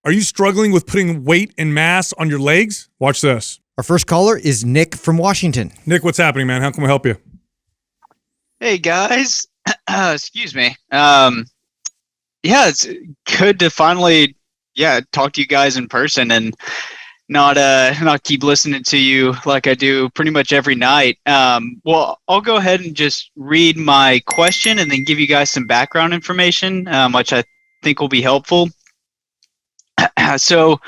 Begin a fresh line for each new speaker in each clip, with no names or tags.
Are you struggling with putting weight and mass on your legs? Watch this.
Our first caller is Nick from Washington.
Nick, what's happening, man? How can we help you?
Hey guys, excuse me. It's good to finally, talk to you guys in person and not keep listening to you like I do pretty much every night. Well, I'll go ahead and just read my question and then give you guys some background information, which I think will be helpful. So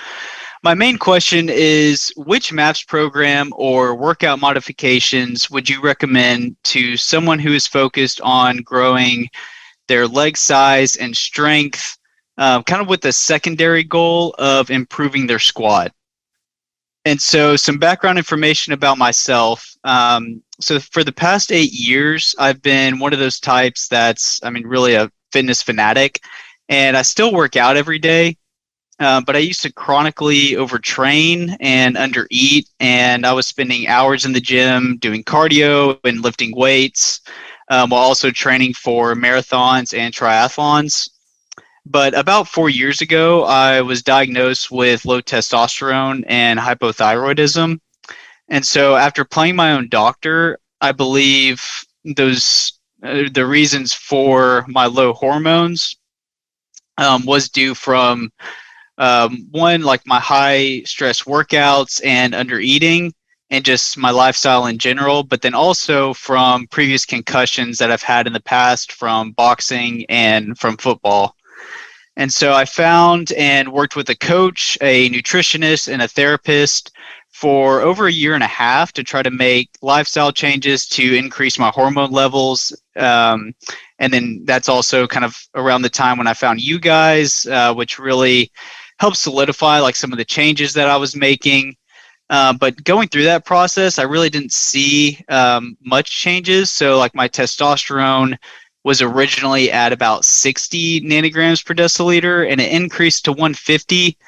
my main question is, which MAPS program or workout modifications would you recommend to someone who is focused on growing their leg size and strength, kind of with the secondary goal of improving their squat? And so some background information about myself. So for the past 8 years, I've been one of those types that's, really a fitness fanatic, and I still work out every day. But I used to chronically overtrain and undereat, and I was spending hours in the gym doing cardio and lifting weights, while also training for marathons and triathlons. But about 4 years ago, I was diagnosed with low testosterone and hypothyroidism. And so after playing my own doctor, I believe those the reasons for my low hormones was due from one, like my high stress workouts and under eating and just my lifestyle in general, but then also from previous concussions that I've had in the past from boxing and from football. And so I found and worked with a coach, a nutritionist, and a therapist for over a year and a half to try to make lifestyle changes to increase my hormone levels. And then that's also kind of around the time when I found you guys, which really helped solidify like some of the changes that I was making. But going through that process, I really didn't see much changes. So like my testosterone was originally at about 60 nanograms per deciliter, and it increased to 150.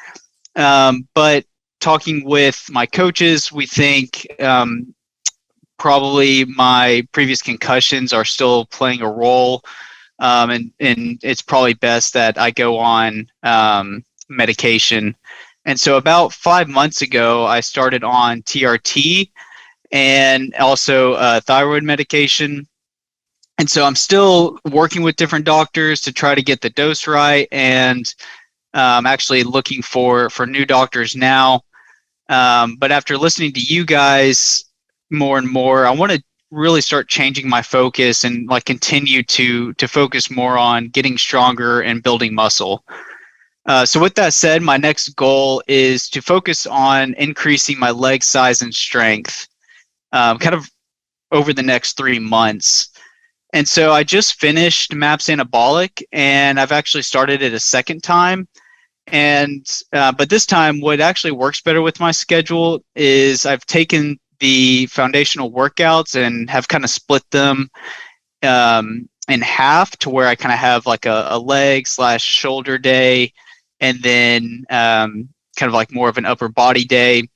But talking with my coaches, we think probably my previous concussions are still playing a role. And it's probably best that I go on medication. And so about 5 months ago, I started on TRT and also thyroid medication. And so I'm still working with different doctors to try to get the dose right, and I'm actually looking for new doctors now. But after listening to you guys more and more, I want to really start changing my focus and like continue to focus more on getting stronger and building muscle. So with that said, my next goal is to focus on increasing my leg size and strength kind of over the next 3 months. And so I just finished MAPS Anabolic, and I've actually started it a second time. And but this time, what actually works better with my schedule is I've taken the foundational workouts and have kind of split them in half to where I kind of have like a leg / shoulder day, and then kind of like more of an upper body day,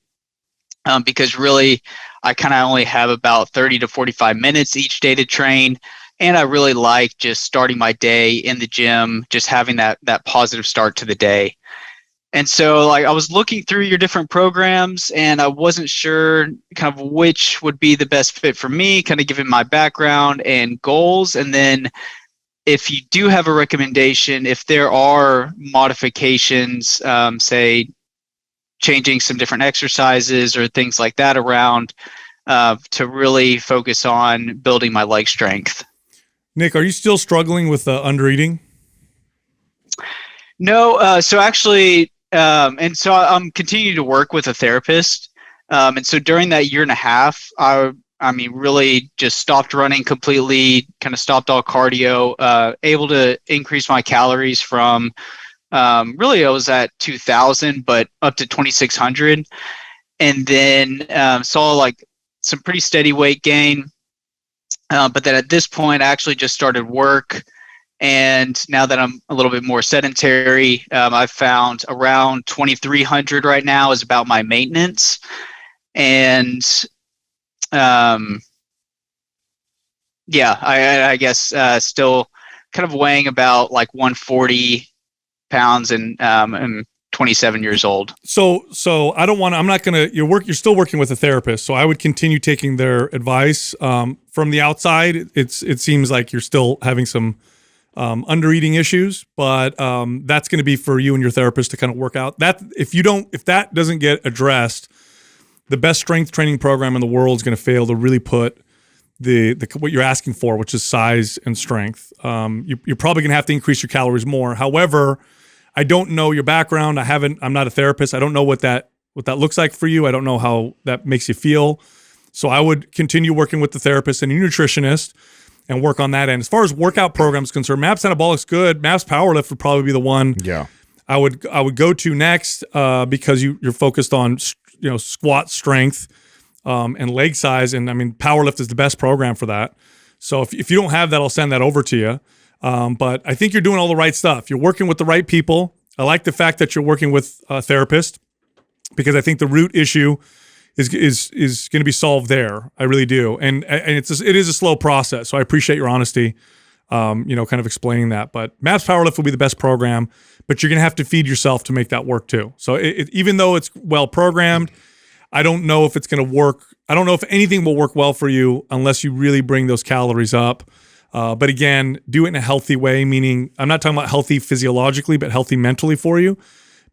because really I kind of only have about 30 to 45 minutes each day to train. And I really like just starting my day in the gym, just having that positive start to the day. And so like I was looking through your different programs, and I wasn't sure kind of which would be the best fit for me, kind of given my background and goals. And then if you do have a recommendation, if there are modifications, say changing some different exercises or things like that around to really focus on building my leg strength.
Nick, are you still struggling with undereating?
No, so actually, and so I'm continuing to work with a therapist. And so during that year and a half, I really just stopped running completely, kind of stopped all cardio, able to increase my calories from, really I was at 2,000, but up to 2,600. And then saw like some pretty steady weight gain. But then at this point, I actually just started work. And now that I'm a little bit more sedentary, I've found around 2,300 right now is about my maintenance. And I guess still kind of weighing about like 140 pounds and 27 years old.
So I don't want to, I'm not going to, you're still working with a therapist. So I would continue taking their advice. From the outside, it seems like you're still having some under-eating issues, but that's going to be for you and your therapist to kind of work out that. If that doesn't get addressed, the best strength training program in the world is going to fail to really put the what you're asking for, which is size and strength. You're probably going to have to increase your calories more. However, I don't know your background. I'm not a therapist. I don't know what that looks like for you. I don't know how that makes you feel. So I would continue working with the therapist and your nutritionist and work on that end. As far as workout programs concerned, MAPS Anabolic's good. MAPS Powerlift would probably be the one.
Yeah.
I would go to next because you're focused on squat strength and leg size, and I mean Powerlift is the best program for that. So if you don't have that, I'll send that over to you. But I think you're doing all the right stuff. You're working with the right people. I like the fact that you're working with a therapist because I think the root issue is going to be solved there. I really do, and it is a slow process. So I appreciate your honesty. Kind of explaining that. But MAPS Powerlift will be the best program, but you're going to have to feed yourself to make that work too. So even though it's well programmed, I don't know if it's going to work. I don't know if anything will work well for you unless you really bring those calories up. But again, do it in a healthy way, meaning I'm not talking about healthy physiologically, but healthy mentally for you,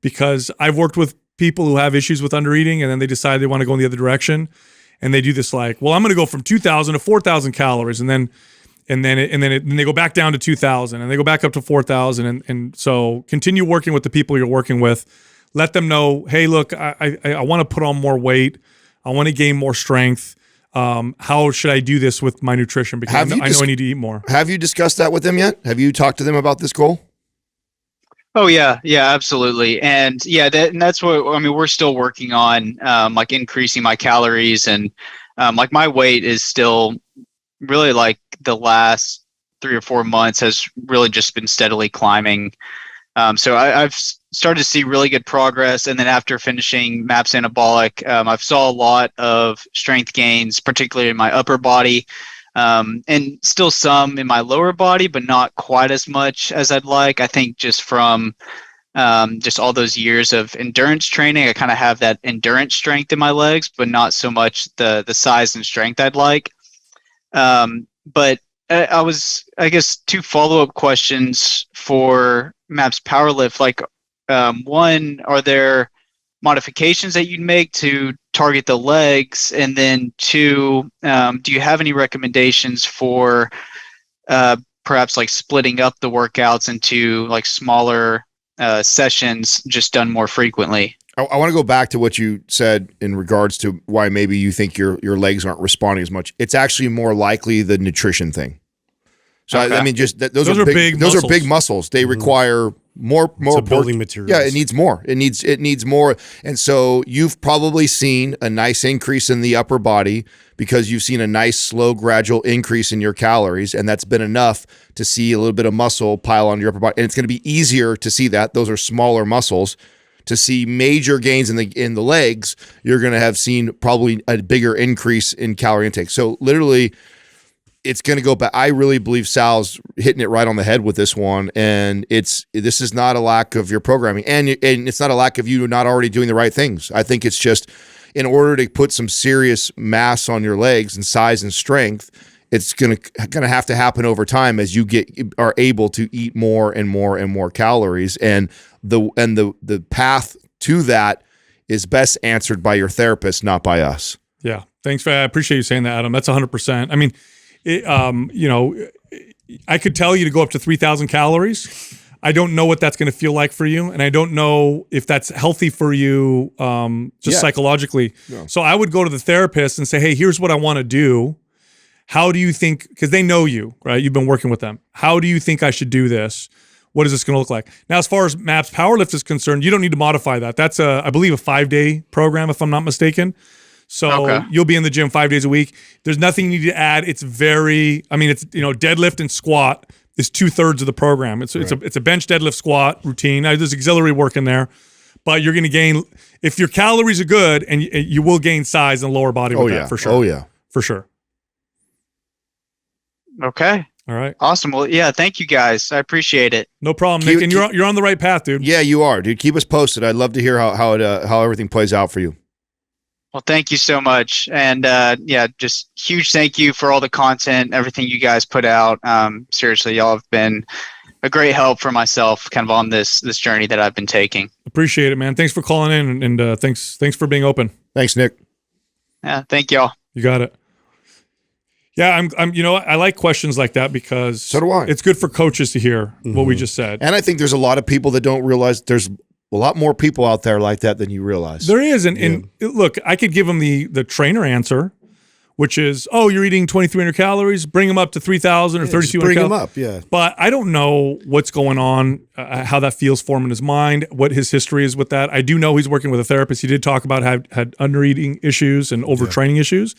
because I've worked with people who have issues with undereating and then they decide they want to go in the other direction. And they do this like, well, I'm going to go from 2,000 to 4,000 calories. And then they go back down to 2,000 and they go back up to 4,000. And so continue working with the people you're working with. Let them know, hey, look, I want to put on more weight. I want to gain more strength. How should I do this with my nutrition? Because I know I need to eat more.
Have you discussed that with them yet? Have you talked to them about this goal?
Oh yeah, absolutely. And yeah, that's what, I mean, we're still working on, like increasing my calories, and like my weight is still really, like the last 3 or 4 months has really just been steadily climbing. So I've started to see really good progress. And then after finishing MAPS Anabolic, I've saw a lot of strength gains, particularly in my upper body, and still some in my lower body, but not quite as much as I'd like. I think just from just all those years of endurance training, I kind of have that endurance strength in my legs, but not so much the size and strength I'd like. But I guess 2 follow-up questions for MAPS Powerlift. Like, one, are there modifications that you'd make to target the legs? And then 2, do you have any recommendations for perhaps like splitting up the workouts into like smaller sessions, just done more frequently?
I want to go back to what you said in regards to why maybe you think your legs aren't responding as much. It's actually more likely the nutrition thing. So okay. I mean, just those are big. Those are big muscles. They require more
building materials.
Yeah, it needs more. It needs more. And so you've probably seen a nice increase in the upper body because you've seen a nice, slow, gradual increase in your calories, and that's been enough to see a little bit of muscle pile on your upper body. And it's going to be easier to see that. Those are smaller muscles. To see major gains in the legs, you're going to have seen probably a bigger increase in calorie intake. So literally, it's going to go back. I really believe Sal's hitting it right on the head with this one, and this is not a lack of your programming, and it's not a lack of you not already doing the right things. I think it's just in order to put some serious mass on your legs and size and strength, it's going to have to happen over time as you are able to eat more and more and more calories, and the path to that is best answered by your therapist, not by us.
Yeah, thanks. I appreciate you saying that, Adam. That's 100%. I mean, I could tell you to go up to 3,000 calories. I don't know what that's going to feel like for you, and I don't know if that's healthy for you psychologically. Yeah. So I would go to the therapist and say, hey, here's what I want to do. How do you think, because they know you, right? You've been working with them. How do you think I should do this? What is this going to look like? Now, as far as MAPS Powerlift is concerned, you don't need to modify that. That's I believe a 5-day program, if I'm not mistaken. So You'll be in the gym 5 days a week. There's nothing you need to add. It's deadlift and squat is 2/3 of the program. It's a bench deadlift squat routine. Now, there's auxiliary work in there, but you're going to gain, if your calories are good, and you will gain size and lower body weight for sure.
Oh yeah,
for sure.
Okay.
All right.
Awesome. Well, yeah, thank you guys. I appreciate it.
No problem,
Keep-
Nick. And you're on the right path, dude.
Yeah, you are, dude. Keep us posted. I'd love to hear how everything plays out for you.
Well, thank you so much. And yeah, just huge thank you for all the content, everything you guys put out. Seriously, y'all have been a great help for myself kind of on this journey that I've been taking.
Appreciate it, man. Thanks for calling in, and thanks for being open.
Thanks, Nick.
Yeah, thank y'all.
You got it. Yeah, I'm. You know, I like questions like that because
So do I.
It's good for coaches to hear what we just said.
And I think there's a lot of people that don't realize there's a lot more people out there like that than you realize.
There is, and look, I could give them the trainer answer, which is, oh, you're eating 2,300 calories, bring them up to 3,000 or 3,200.
Bring them up, yeah.
But I don't know what's going on, how that feels for him in his mind, what his history is with that. I do know he's working with a therapist. He did talk about had under-eating issues and overtraining issues.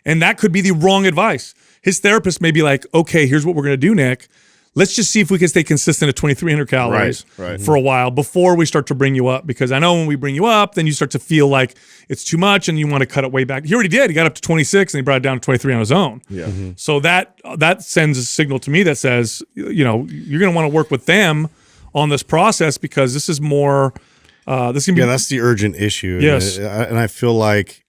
And that could be the wrong advice. His therapist may be like, okay, here's what we're going to do, Nick. Let's just see if we can stay consistent at 2,300 calories
Right.
for a while before we start to bring you up. Because I know when we bring you up, then you start to feel like it's too much and you want to cut it way back. He already did. He got up to 26 and he brought it down to 23 on his own.
Yeah.
So that sends a signal to me that says, you know, you're going to want to work with them on this process because this is more, this can be.
Yeah, that's the urgent issue.
Yes.
And I feel like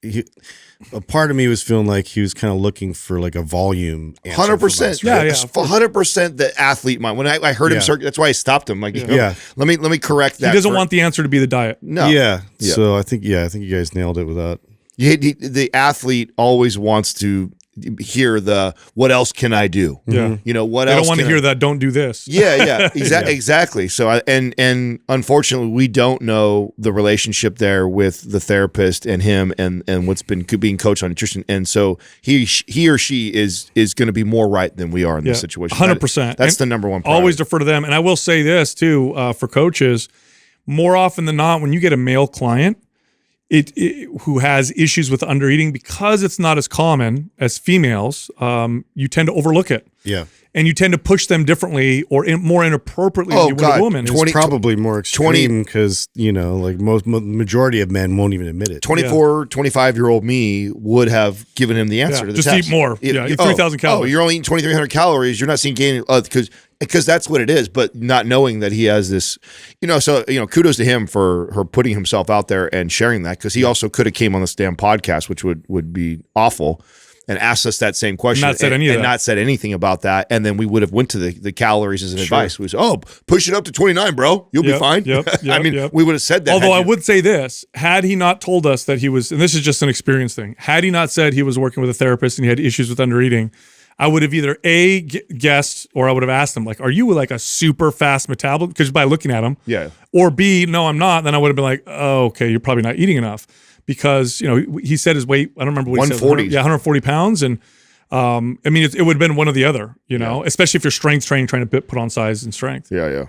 a part of me was feeling like he was kind of looking for like a volume.
100%.
Yeah, yeah.
100% the athlete mind. When I heard him
Yeah.
circle, that's why I stopped him. Like,
Yeah.
let me correct that.
He doesn't
for-
want the answer to be the diet.
no.
Yeah.
Yeah.
So I think you guys nailed it with that.
The athlete always wants to hear the what else can I do?
Yeah.
You know, what
They
else
don't want to
can I-
hear that. Don't do this.
Yeah, exactly. So, and unfortunately, we don't know the relationship there with the therapist and him, and what's been being coached on nutrition. And so he or she is going to be more right than we are in this situation.
100%.
That's
And
the number one. Priority.
Always defer to them. And I will say this too, for coaches, more often than not, when you get a male client, who has issues with undereating, because it's not as common as females, you tend to overlook it.
Yeah.
And you tend to push them differently or more inappropriately
Oh,
than you would
God.
a woman.
20
It's probably more extreme because, like majority of men won't even admit it.
24, 25-year-old me would have given him the answer
Yeah,
to the
just
test.
eat more. Yeah, eat 3,000 calories.
Oh, you're only eating 2,300 calories. You're not seeing gain because that's what it is. But not knowing that he has this, so kudos to him for putting himself out there and sharing that, because he also could have came on this damn podcast, which would be awful, and asked us that same question
Not said any of that.
not said anything about that, and then we would have went to the calories as an
Sure.
advice. It was, push it up to 29, bro. You'll be
Yep,
fine.
yep,
I mean,
yep.
we would have said that.
Although
had
I
you-
would say this, had he not told us that he was, and this is just an experience thing, had he not said he was working with a therapist and he had issues with undereating, I would have either guessed, or I would have asked him, like, are you like a super fast metabolite? Because by looking at him,
Yeah.
or B, no, I'm not. Then I would have been like, oh, okay, you're probably not eating enough, because he said his weight. I don't remember what he said.
140.
140 pounds, and I mean, it would have been one or the other. Especially if you're strength training, trying to put on size and strength.
Yeah.